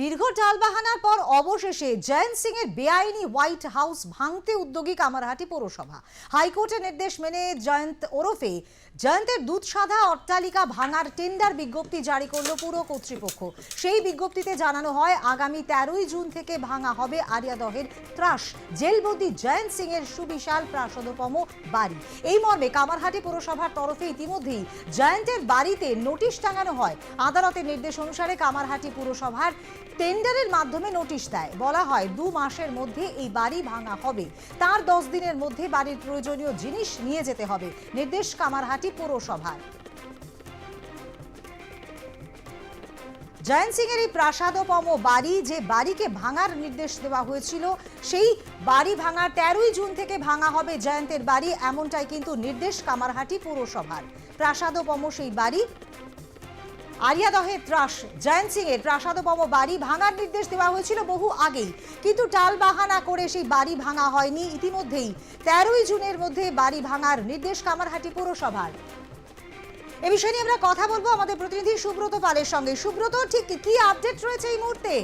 দীর্ঘ টালবাহানার পর অবশেষে জয়ন্ত সিং এর বেআইনি হোয়াইট হাউস ভাঙতে উদ্যোগী কামারহাটি পৌরসভা। হাইকোর্টের নির্দেশ মেনে জয়ন্তের দুধসাধা অট্টালিকা ভাঙার টেন্ডার বিজ্ঞপ্তি জারি করলো পুর কর্তৃপক্ষ। সেই বিজ্ঞপ্তিতে জানানো হয় আগামী 13ই জুন থেকে ভাঙা হবে আরিয়াদহের ত্রাস জেলবন্দি জয়ন্ত সিং এর সুবিশাল প্রাসাদোপম বাড়ি। এই মর্মে কামারহাটি পৌরসভার তরফে ইতিমধ্যেই জয়ন্তের বাড়িতে নোটিশ টাঙানো হয়। আদালতের নির্দেশ অনুসারে কামারহাটি পুরসভার টেন্ডারের মাধ্যমে নোটিশ দেয়। বলা হয় 2 মাসের মধ্যে এই বাড়ি ভাঙা হবে, তার 10 দিনের মধ্যে বাড়ির প্রয়োজনীয় জিনিস নিয়ে যেতে হবে। নির্দেশ কামারহাটি পৌরসভার। জয়ন্ত সিং এর এই প্রাসাদোপম বাড়ি, যে বাড়িকে ভাঙার নির্দেশ দেওয়া হয়েছিল, সেই বাড়ি ভাঙার 13ই জুন থেকে ভাঙা হবে জয়ন্তের বাড়ি, এমনটাই কিন্তু নির্দেশ কামারহাটি পৌরসভার। প্রাসাদোপম সেই বাড়ি আরিয়াদহের ত্রাস জয়ন্ত সিং এর প্রাসাদোপম বাড়ি ভাঙার নির্দেশ দেওয়া হয়েছিল বহু আগেই, কিন্তু টালবাহানা করে সেই বাড়ি ভাঙা হয়নি। ইতিমধ্যেই 13ই জুনের মধ্যে বাড়ি ভাঙার নির্দেশ কামারহাটি পৌরসভার। এ বিষয়ে নিয়ে আমরা কথা বলবো আমাদের প্রতিনিধি সুব্রত পালের সঙ্গে। সুব্রত, ঠিক কি আপডেট রয়েছে এই মুহূর্তে?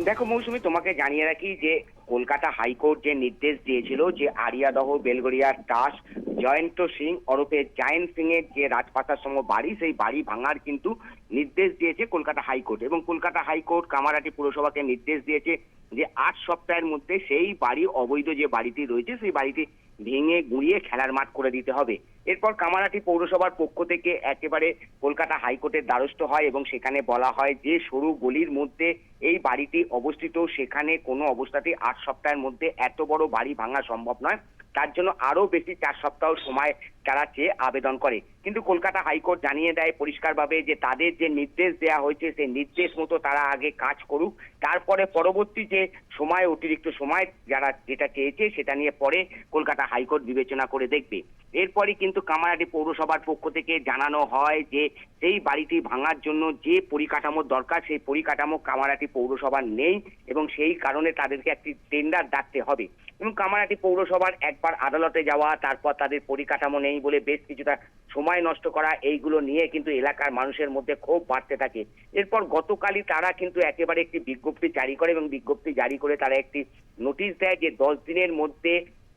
দেখো মৌসুমী, তোমাকে জানিয়ে রাখি যে কলকাতা হাইকোর্ট যে নির্দেশ দিয়েছিল যে আরিয়াদহ বেলগড়িয়ার দাস জয়ন্ত সিং ওরফে জয়ন্ত সিং এর যে রাজপ্রাসাদ সম বাড়ি, সেই বাড়ি ভাঙার কিন্তু নির্দেশ দিয়েছে কলকাতা হাইকোর্ট। এবং কলকাতা হাইকোর্ট কামারহাটি পুরসভাকে নির্দেশ দিয়েছে যে 8 সপ্তাহের মধ্যে সেই বাড়ি, অবৈধ যে বাড়িটি রয়েছে সেই বাড়িটি ভেঙে গুঁড়িয়ে খেলার মাঠ করে দিতে হবে। এরপর কামারহাটি পৌরসভার পক্ষ থেকে একেবারে কলকাতা হাইকোর্টের দ্বারস্থ হয় এবং সেখানে বলা হয় যে সরু গলির মধ্যে এই বাড়িটি অবস্থিত, সেখানে কোনো অবস্থাতেই 8 সপ্তাহের মধ্যে এত বড় বাড়ি ভাঙা সম্ভব নয়, তার জন্য আরো বেশি 4 সপ্তাহ সময় তারা চেয়ে আবেদন করে। কিন্তু কলকাতা হাইকোর্ট জানিয়ে দেয় পরিষ্কারভাবে যে তাদের যে নির্দেশ দেওয়া হয়েছে সেই নির্দেশ মতো তারা আগে কাজ করুক, তারপরে পরবর্তী যে সময়, অতিরিক্ত সময় যারা যেটা চেয়েছে সেটা নিয়ে পরে কলকাতা হাইকোর্ট বিবেচনা করে দেখবে। এরপরই কিন্তু কামারহাটি পৌরসভার পক্ষ থেকে জানানো হয় যে সেই বাড়িটি ভাঙার জন্য যে পরিকাঠামোর দরকার সেই পরিকাঠামো কামারহাটি পৌরসভার নেই এবং সেই কারণে তাদেরকে একটি টেন্ডার ডাকতে হবে। এবং কামারহাটি পৌরসভার একবার আদালতে যাওয়া, তারপর তাদের পরিকাঠামো নেই বলে বেশ কিছুটা সময় নষ্ট করা, এইগুলো নিয়ে কিন্তু এলাকার মানুষের মধ্যে ক্ষোভ বাড়তে থাকে। এরপর গতকালই তারা কিন্তু একেবারে একটি বিজ্ঞপ্তি জারি করে এবং বিজ্ঞপ্তি জারি করে তারা একটি নোটিশ দেয় যে 10 দিনের মধ্যে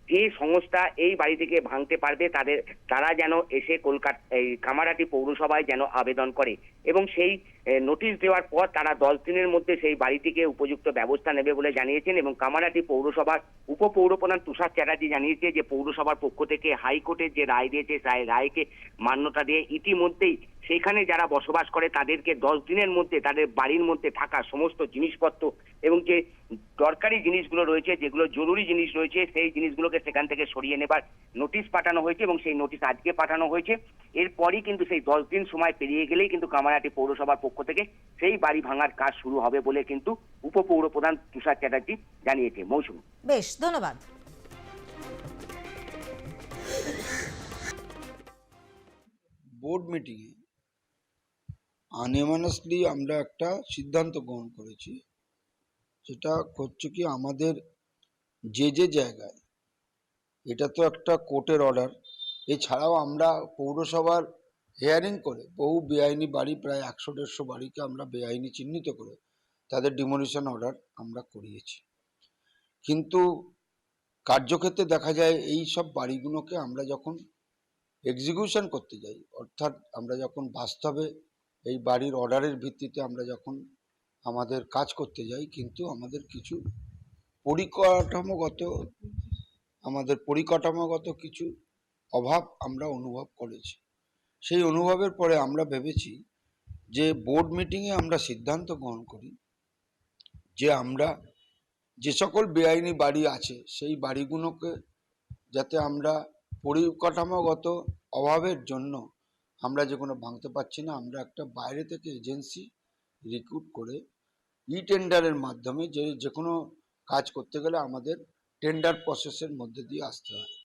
যে সংস্থা এই বাড়িটিকে ভাঙতে পারবে তারা যেন এসে এই কামারহাটি পৌরসভায় যেন আবেদন করে। এবং সেই নোটিশ দেওয়ার পর তারা 10 দিনের মধ্যে সেই বাড়িটিকে উপযুক্ত ব্যবস্থা নেবে বলে জানিয়েছেন। এবং কামারহাটি পৌরসভার উপপৌরপ্রধান তুষার চ্যাটার্জি জানিয়েছে যে পৌরসভার পক্ষ থেকে হাইকোর্টের যে রায় দিয়েছে সেই রায়কে মান্যতা দিয়ে ইতিমধ্যেই সেখানে যারা বসবাস করে তাদেরকে 10 দিনের মধ্যে তাদের বাড়ির মধ্যে থাকা সমস্ত জিনিসপত্র এবং যে দরকারি জিনিসগুলো রয়েছে, যেগুলো জরুরি জিনিস রয়েছে, সেই জিনিসগুলোকে সেখান থেকে সরিয়ে নেবার নোটিশ পাঠানো হয়েছে এবং সেই নোটিশ আজকে পাঠানো হয়েছে। এরপরই কিন্তু সেই 10 দিন সময় পেরিয়ে গেলেই কিন্তু কামারহাটি পৌরসভার পক্ষ থেকে সেই বাড়ি ভাঙার কাজ শুরু হবে বলে কিন্তু উপপৌরপ্রধান তুষার চ্যাটার্জি জানিয়েছে। মৌসুমী, বেশ, ধন্যবাদ। বোর্ড মিটিংয়ে আনএমানাসলি আমরা একটা সিদ্ধান্ত গ্রহণ করেছি, যেটা হচ্ছে কি আমাদের যে জায়গায়, এটা তো একটা কোর্টের অর্ডার, এছাড়াও আমরা পৌরসভার হিয়ারিং করে বহু বেআইনি বাড়ি, প্রায় 100-150 বাড়িকে আমরা বেআইনি চিহ্নিত করে তাদের ডিমোলিশন অর্ডার আমরা করিয়েছি। কিন্তু কার্যক্ষেত্রে দেখা যায় এই সব বাড়িগুলোকে আমরা যখন এক্সিকিউশন করতে যাই, অর্থাৎ আমরা যখন বাস্তবে এই বাড়ির অর্ডারের ভিত্তিতে আমরা যখন আমাদের কাজ করতে যাই, কিন্তু আমাদের কিছু পরিকাঠামোগত কিছু অভাব আমরা অনুভব করেছি। সেই অনুভবের পরে আমরা ভেবেছি যে বোর্ড মিটিংয়ে আমরা সিদ্ধান্ত গ্রহণ করি যে আমরা যে সকল বেআইনি বাড়ি আছে সেই বাড়িগুলোকে যাতে আমরা পরিকাঠামোগত অভাবের জন্য আমরা যেগুলো ভাঙতে পারছি না, আমরা একটা বাইরে থেকে এজেন্সি রিক্রুট করে টেন্ডারের মাধ্যমে যে কোনো কাজ করতে গেলে আমাদের টেন্ডার প্রসেসের মধ্যে দিয়ে আসতে হয়।